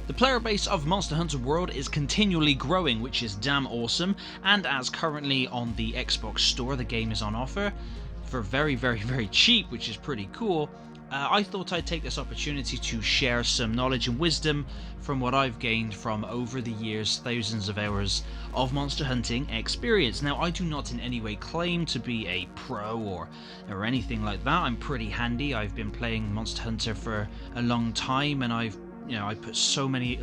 The player base of Monster Hunter World is continually growing, which is damn awesome, and as currently on the Xbox Store the game is on offer for very cheap, which is pretty cool, I thought I'd take this opportunity to share some knowledge and wisdom from what I've gained from over the years, thousands of hours of monster hunting experience. Now, I do not in any way claim to be a pro or anything like that. I'm pretty handy. I've been playing Monster Hunter for a long time, and I put so many,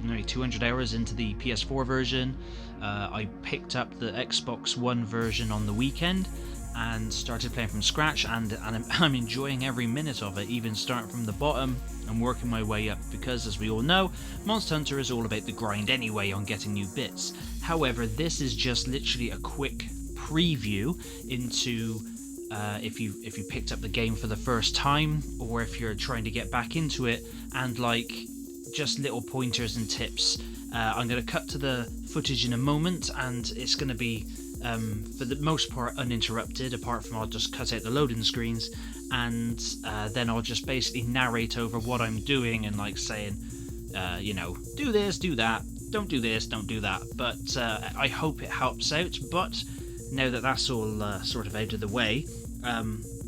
nearly 200 hours into the PS4 version. I picked up the Xbox One version on the weekend and started playing from scratch, and I'm enjoying every minute of it, even starting from the bottom and working my way up, because as we all know, Monster Hunter is all about the grind anyway on getting new bits. However, this is just literally a quick preview into if you picked up the game for the first time, or if you're trying to get back into it, and just little pointers and tips. I'm going to cut to the footage in a moment, and it's going to be for the most part uninterrupted, apart from I'll just cut out the loading screens, and then I'll just basically narrate over what I'm doing and saying, do this, do that, don't do this, don't do that. But I hope it helps out. But now that that's all sort of out of the way,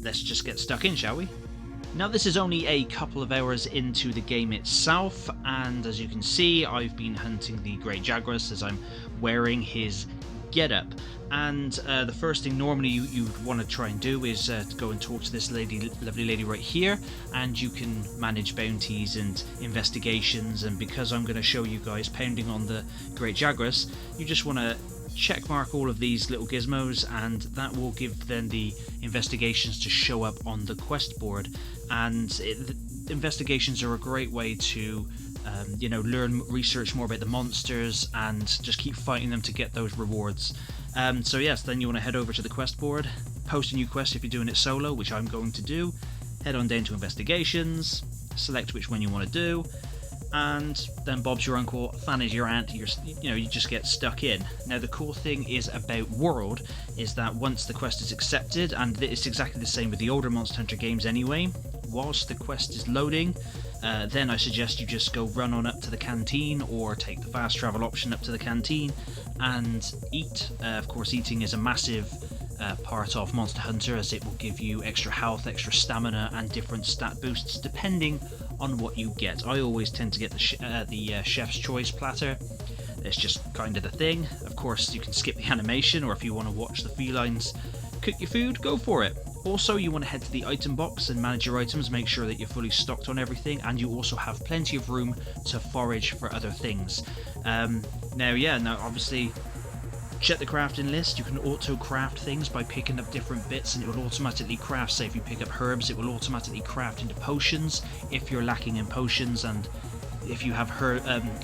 let's just get stuck in, shall we? Now, this is only a couple of hours into the game itself, and as you can see, I've been hunting the Great Jaguars as I'm wearing his getup. And the first thing normally you'd want to try and do is to go and talk to this lovely lady right here, and you can manage bounties and investigations. And because I'm going to show you guys pounding on the Great Jaguars, you just want to check mark all of these little gizmos, and that will give then the investigations to show up on the quest board. And the investigations are a great way to research more about the monsters and just keep fighting them to get those rewards. So yes, then you want to head over to the quest board, post a new quest if you're doing it solo, which I'm going to do. Head on down to investigations, select which one you want to do, and then Bob's your uncle, Fan is your aunt. You just get stuck in. Now, the cool thing is about World is that once the quest is accepted, and it's exactly the same with the older Monster Hunter games anyway, whilst the quest is loading, then I suggest you just go run on up to the canteen, or take the fast travel option up to the canteen and eat. Of course, eating is a massive part of Monster Hunter, as it will give you extra health, extra stamina, and different stat boosts depending on what you get. I always tend to get the chef's choice platter. It's just kind of the thing. Of course, you can skip the animation, or if you want to watch the felines cook your food, go for it. Also, you want to head to the item box and manage your items, make sure that you're fully stocked on everything, and you also have plenty of room to forage for other things. Now obviously, check the crafting list. You can auto craft things by picking up different bits, and it will automatically craft. Say if you pick up herbs, it will automatically craft into potions if you're lacking in potions, and if you have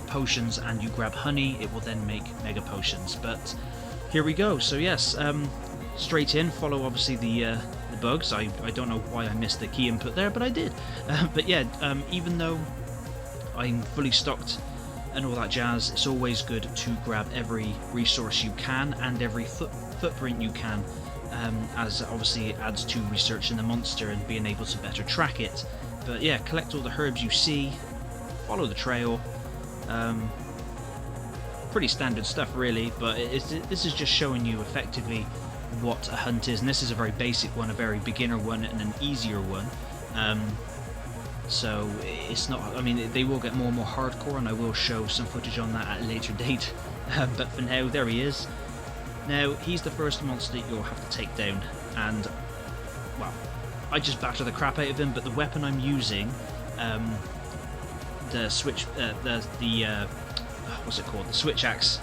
potions and you grab honey, it will then make mega potions. But here we go. So yes, straight in, follow obviously the bugs. I don't know why I missed the key input there, but I did. But yeah, even though I'm fully stocked and all that jazz, it's always good to grab every resource you can and every footprint you can, as obviously it adds to researching the monster and being able to better track it. But yeah, collect all the herbs you see, follow the trail. Pretty standard stuff really, but this is just showing you effectively what a hunt is, and this is a very basic one, a very beginner one, and an easier one. So it's not, they will get more and more hardcore, and I will show some footage on that at a later date. But for now, there he is. Now, he's the first monster you'll have to take down, and, well, I just batter the crap out of him, but the weapon I'm using, the switch, what's it called? The switch axe,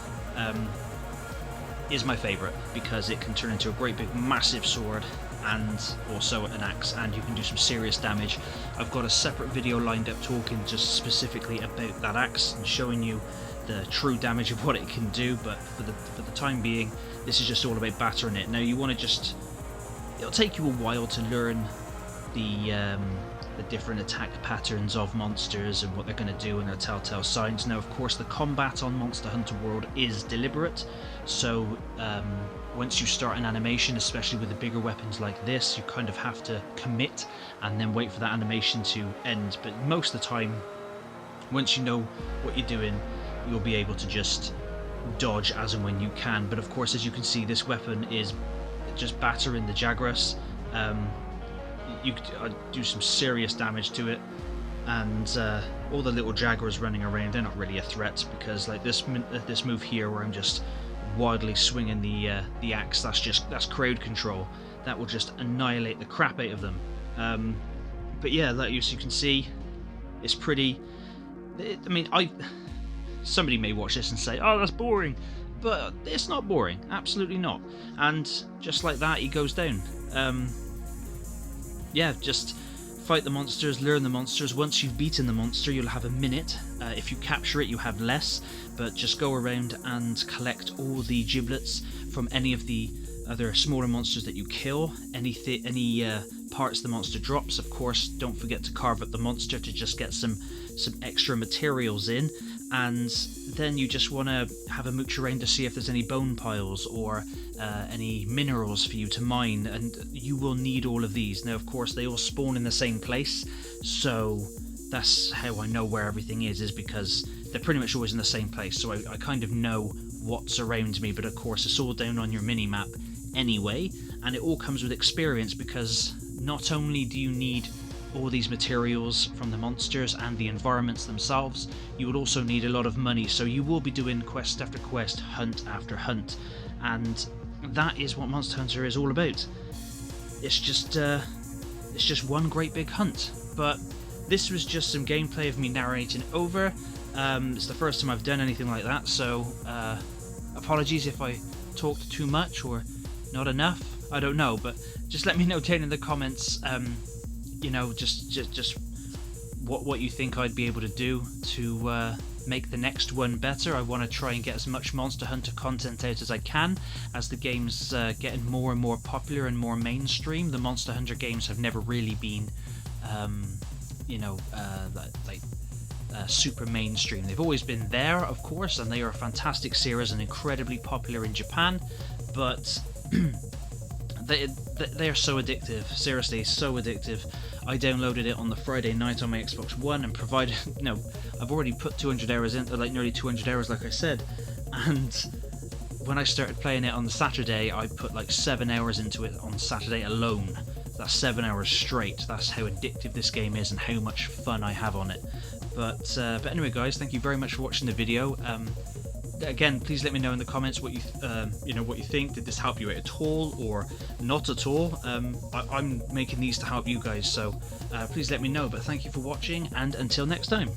is my favourite, because it can turn into a great big massive sword and also an axe, and you can do some serious damage. I've got a separate video lined up talking just specifically about that axe and showing you the true damage of what it can do, but for the time being, this is just all about battering it. Now, you want to it'll take you a while to learn the different attack patterns of monsters and what they're going to do and their telltale signs. Now, of course, the combat on Monster Hunter World is deliberate, so once you start an animation, especially with the bigger weapons like this, you kind of have to commit and then wait for that animation to end. But most of the time, Once you know what you're doing, you'll be able to just dodge as and when you can. But of course, as you can see, this weapon is just battering the Jagras. You could do some serious damage to it, and all the little Jagras running around, they're not really a threat, because like this move here where I'm just wildly swinging the axe, that's crowd control. That will just annihilate the crap out of them. But yeah, like as you can see, it's pretty. I mean, somebody may watch this and say, "Oh, that's boring," but it's not boring. Absolutely not. And just like that, he goes down. Yeah, just fight the monsters, learn the monsters. Once you've beaten the monster, you'll have a minute. If you capture it, you have less, but just go around and collect all the giblets from any of the other smaller monsters that you kill. Any parts the monster drops, of course, don't forget to carve up the monster to just get some extra materials in. And then you just want to have a mooch around to see if there's any bone piles or any minerals for you to mine, and you will need all of these. Now, of course, they all spawn in the same place, so that's how I know where everything is because they're pretty much always in the same place, so I kind of know what's around me. But of course, it's all down on your mini-map anyway, and it all comes with experience, because not only do you need all these materials from the monsters and the environments themselves, you will also need a lot of money, so you will be doing quest after quest, hunt after hunt, and that is what Monster Hunter is all about. It's just one great big hunt. But this was just some gameplay of me narrating over. It's the first time I've done anything like that, so apologies if I talked too much or not enough. I don't know, but just let me know down in the comments. You know, just what you think I'd be able to do to make the next one better. I want to try and get as much Monster Hunter content out as I can as the game's getting more and more popular and more mainstream. The Monster Hunter games have never really been, super mainstream. They've always been there, of course, and they are a fantastic series and incredibly popular in Japan, but they are so addictive, seriously, so addictive. I downloaded it on the Friday night on my Xbox One and provided, I've already put 200 hours in, like nearly 200 hours like I said, and when I started playing it on the Saturday, I put like 7 hours into it on Saturday alone. That's 7 hours straight. That's how addictive this game is and how much fun I have on it. But anyway guys, thank you very much for watching the video. Again, please let me know in the comments what you think. Did this help you out at all or not at all? I'm making these to help you guys, so please let me know. But thank you for watching, and until next time.